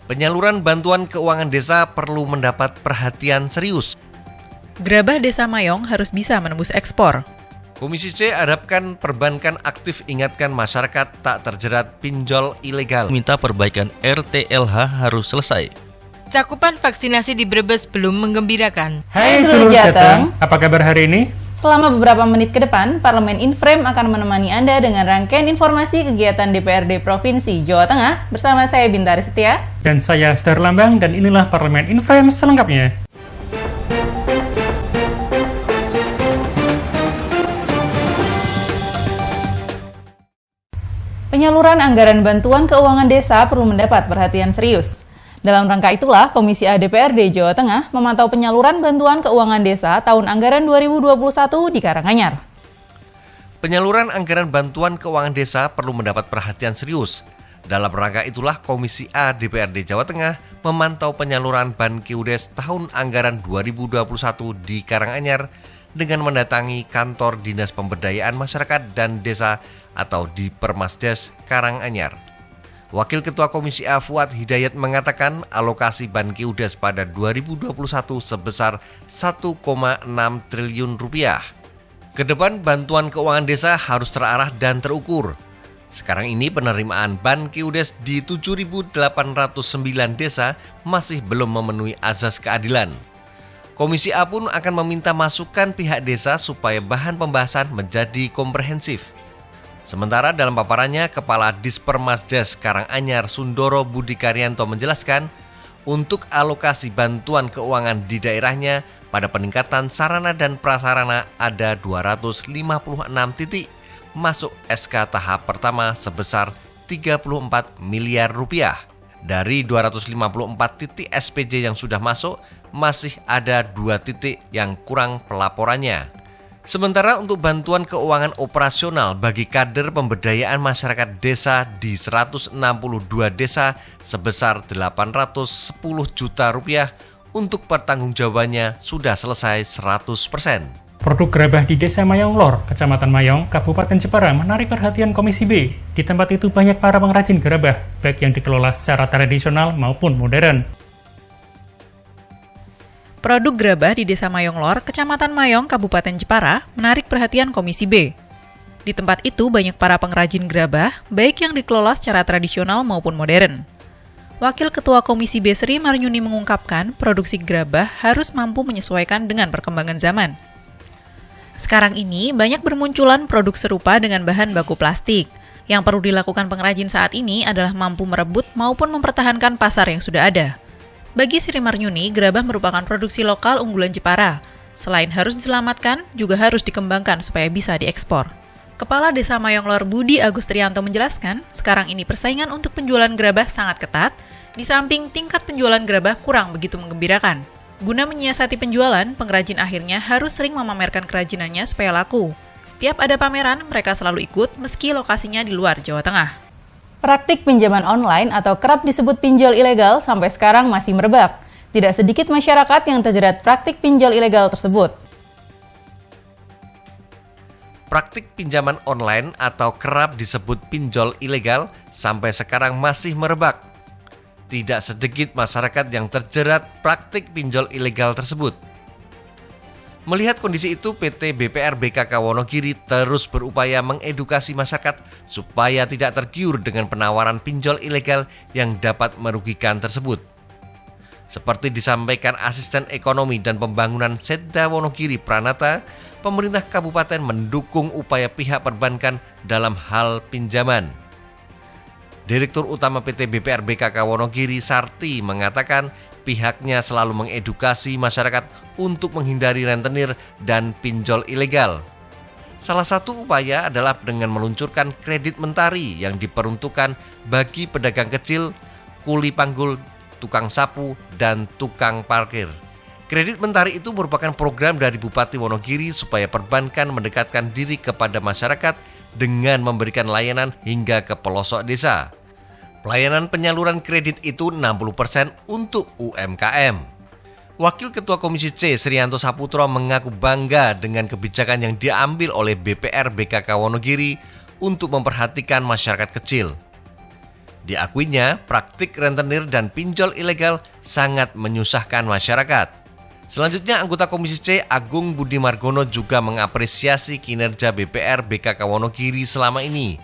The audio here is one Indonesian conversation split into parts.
Penyaluran bantuan keuangan desa perlu mendapat perhatian serius. Gerabah Desa Mayong harus bisa menembus ekspor. Komisi C harapkan perbankan aktif ingatkan masyarakat tak terjerat pinjol ilegal. Minta perbaikan RTLH harus selesai. Cakupan vaksinasi di Brebes belum menggembirakan. Hai Telur Jateng, apa kabar hari ini? Selama beberapa menit ke depan, Parlemen Inframe akan menemani Anda dengan rangkaian informasi kegiatan DPRD Provinsi Jawa Tengah bersama saya Bintari Setia. Dan saya Star Lambang, dan inilah Parlemen Inframe selengkapnya. Penyaluran anggaran bantuan keuangan desa perlu mendapat perhatian serius. Dalam rangka itulah, Komisi A DPRD Jawa Tengah memantau penyaluran bantuan keuangan desa tahun anggaran 2021 di Karanganyar. Penyaluran anggaran bantuan keuangan desa perlu mendapat perhatian serius. Dalam rangka itulah Komisi A DPRD Jawa Tengah memantau penyaluran Bankiudes tahun anggaran 2021 di Karanganyar dengan mendatangi kantor Dinas Pemberdayaan Masyarakat dan Desa atau di Permasdes Karanganyar. Wakil Ketua Komisi A Fuad Hidayat mengatakan alokasi Bankiudes pada 2021 sebesar 1,6 triliun rupiah. Kedepan bantuan keuangan desa harus terarah dan terukur. Sekarang ini penerimaan Bankiudes di 7.809 desa masih belum memenuhi azas keadilan. Komisi A pun akan meminta masukan pihak desa supaya bahan pembahasan menjadi komprehensif. Sementara dalam paparannya, Kepala Dispermasdes Karanganyar Sundoro Budi Karyanto menjelaskan, untuk alokasi bantuan keuangan di daerahnya pada peningkatan sarana dan prasarana ada 256 titik masuk SK tahap pertama sebesar 34 miliar rupiah. Dari 254 titik SPJ yang sudah masuk, masih ada 2 titik yang kurang pelaporannya. Sementara untuk bantuan keuangan operasional bagi kader pemberdayaan masyarakat desa di 162 desa sebesar 810 juta rupiah untuk pertanggungjawabannya sudah selesai 100%. Produk gerabah di Desa Mayong Lor, Kecamatan Mayong, Kabupaten Jepara menarik perhatian Komisi B. Di tempat itu banyak para pengrajin gerabah, baik yang dikelola secara tradisional maupun modern. Produk gerabah di Desa Mayong Lor, Kecamatan Mayong, Kabupaten Jepara, menarik perhatian Komisi B. Di tempat itu banyak para pengrajin gerabah, baik yang dikelola secara tradisional maupun modern. Wakil Ketua Komisi B Sri Maryuni mengungkapkan, produksi gerabah harus mampu menyesuaikan dengan perkembangan zaman. Sekarang ini, banyak bermunculan produk serupa dengan bahan baku plastik. Yang perlu dilakukan pengrajin saat ini adalah mampu merebut maupun mempertahankan pasar yang sudah ada. Bagi Sri Maryuni, gerabah merupakan produksi lokal unggulan Jepara. Selain harus diselamatkan, juga harus dikembangkan supaya bisa diekspor. Kepala Desa Mayong Lor Budi Agustrianto menjelaskan, sekarang ini persaingan untuk penjualan gerabah sangat ketat, di samping tingkat penjualan gerabah kurang begitu menggembirakan. Guna menyiasati penjualan, pengrajin akhirnya harus sering memamerkan kerajinannya supaya laku. Setiap ada pameran, mereka selalu ikut meski lokasinya di luar Jawa Tengah. Praktik pinjaman online atau kerap disebut pinjol ilegal sampai sekarang masih merebak. Tidak sedikit masyarakat yang terjerat praktik pinjol ilegal tersebut. Praktik pinjaman online atau kerap disebut pinjol ilegal sampai sekarang masih merebak. Tidak sedikit masyarakat yang terjerat praktik pinjol ilegal tersebut. Melihat kondisi itu, PT BPR BKK Wonogiri terus berupaya mengedukasi masyarakat supaya tidak tergiur dengan penawaran pinjol ilegal yang dapat merugikan tersebut. Seperti disampaikan Asisten Ekonomi dan Pembangunan Setda Wonogiri Pranata, pemerintah kabupaten mendukung upaya pihak perbankan dalam hal pinjaman. Direktur Utama PT BPR BKK Wonogiri Sarti mengatakan pihaknya selalu mengedukasi masyarakat untuk menghindari rentenir dan pinjol ilegal. Salah satu upaya adalah dengan meluncurkan kredit mentari yang diperuntukkan bagi pedagang kecil, kuli panggul, tukang sapu, dan tukang parkir. Kredit mentari itu merupakan program dari Bupati Wonogiri supaya perbankan mendekatkan diri kepada masyarakat dengan memberikan layanan hingga ke pelosok desa. Pelayanan penyaluran kredit itu 60% untuk UMKM. Wakil Ketua Komisi C Srianto Saputro mengaku bangga dengan kebijakan yang diambil oleh BPR BKK Wonogiri untuk memperhatikan masyarakat kecil. Diakuinya, praktik rentenir dan pinjol ilegal sangat menyusahkan masyarakat. Selanjutnya, anggota Komisi C Agung Budi Margono juga mengapresiasi kinerja BPR BKK Wonogiri selama ini.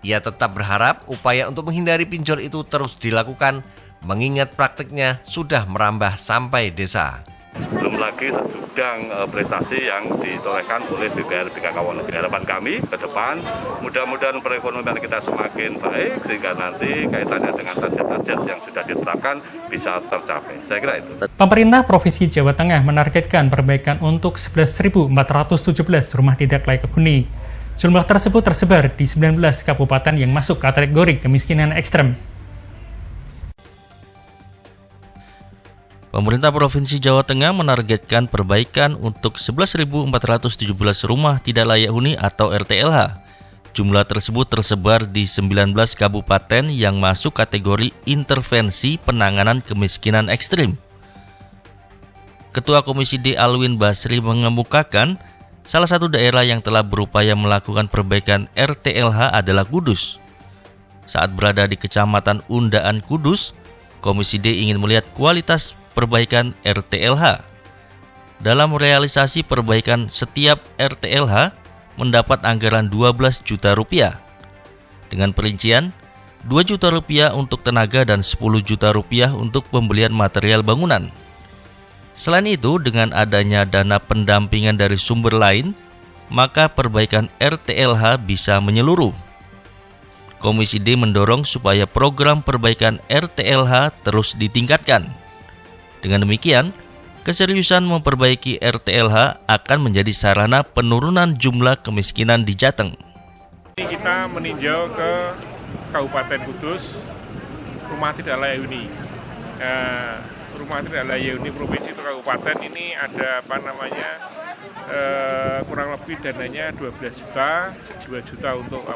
Ia tetap berharap upaya untuk menghindari pinjol itu terus dilakukan, mengingat praktiknya sudah merambah sampai desa. Belum lagi segudang prestasi yang ditorehkan oleh BPR BKK Wonogiri. Harapan kami ke depan, mudah-mudahan perekonomian kita semakin baik sehingga nanti kaitannya dengan target-target yang sudah ditetapkan bisa tercapai. Saya kira itu. Pemerintah Provinsi Jawa Tengah menargetkan perbaikan untuk 11.417 rumah tidak layak huni. Jumlah tersebut tersebar di 19 kabupaten yang masuk kategori kemiskinan ekstrem. Pemerintah Provinsi Jawa Tengah menargetkan perbaikan untuk 11.417 rumah tidak layak huni atau RTLH. Jumlah tersebut tersebar di 19 kabupaten yang masuk kategori intervensi penanganan kemiskinan ekstrim. Ketua Komisi D Alwin Basri mengemukakan, salah satu daerah yang telah berupaya melakukan perbaikan RTLH adalah Kudus. Saat berada di Kecamatan Undaan Kudus, Komisi D ingin melihat kualitas perbaikan RTLH. Dalam realisasi perbaikan, setiap RTLH mendapat anggaran 12 juta rupiah. Dengan perincian, 2 juta rupiah untuk tenaga dan 10 juta rupiah untuk pembelian material bangunan. Selain itu, dengan adanya dana pendampingan dari sumber lain, maka perbaikan RTLH bisa menyeluruh. Komisi D mendorong supaya program perbaikan RTLH terus ditingkatkan. Dengan demikian, keseriusan memperbaiki RTLH akan menjadi sarana penurunan jumlah kemiskinan di Jateng. Kita meninjau ke Kabupaten Kudus, rumah tidak layak huni. Rumah tidak layak huni provinsi atau kabupaten ini ada kurang lebih dananya 12 juta, 2 juta untuk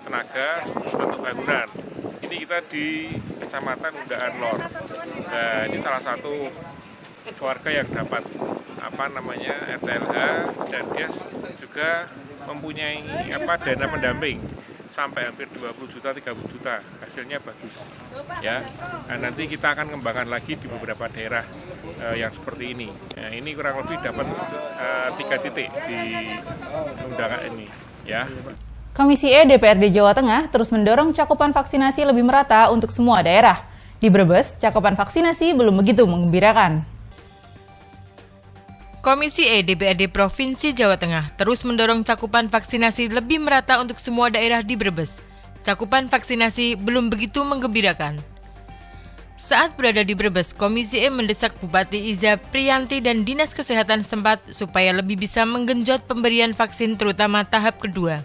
tenaga, 10 juta untuk bangunan. Ini kita di Kecamatan Undaan Lor. Nah, ini salah satu keluarga yang dapat RTLH, dan dia juga mempunyai dana pendamping sampai hampir 20 juta, 30 juta. Hasilnya bagus. Ya. Nah, nanti kita akan kembangkan lagi di beberapa daerah yang seperti ini. Nah, ini kurang lebih dapat 3 titik di undangan ini, ya. Komisi E DPRD Jawa Tengah terus mendorong cakupan vaksinasi lebih merata untuk semua daerah. Di Brebes, cakupan vaksinasi belum begitu menggembirakan. Komisi E DPRD Provinsi Jawa Tengah terus mendorong cakupan vaksinasi lebih merata untuk semua daerah di Brebes. Cakupan vaksinasi belum begitu menggembirakan. Saat berada di Brebes, Komisi E mendesak Bupati Iza Priyanti dan Dinas Kesehatan setempat supaya lebih bisa menggenjot pemberian vaksin terutama tahap kedua.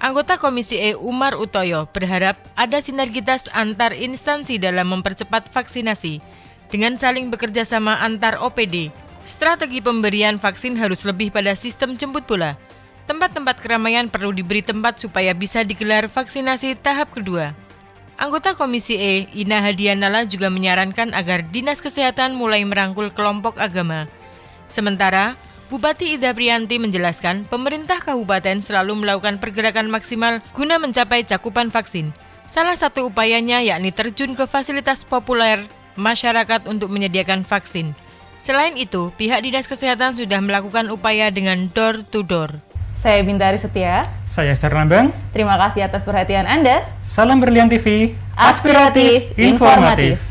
Anggota Komisi E Umar Utoyo berharap ada sinergitas antar instansi dalam mempercepat vaksinasi dengan saling bekerja sama antar OPD. Strategi pemberian vaksin harus lebih pada sistem jemput bola. Tempat-tempat keramaian perlu diberi tempat supaya bisa digelar vaksinasi tahap kedua. Anggota Komisi E Ina Hadianala juga menyarankan agar Dinas Kesehatan mulai merangkul kelompok agama. Sementara Bupati Ida Priyanti menjelaskan, pemerintah kabupaten selalu melakukan pergerakan maksimal guna mencapai cakupan vaksin. Salah satu upayanya yakni terjun ke fasilitas populer masyarakat untuk menyediakan vaksin. Selain itu, pihak Dinas Kesehatan sudah melakukan upaya dengan door-to-door. Saya Bintari Setia. Saya Esther Lambang. Terima kasih atas perhatian Anda. Salam Berlian TV. Aspiratif, informatif.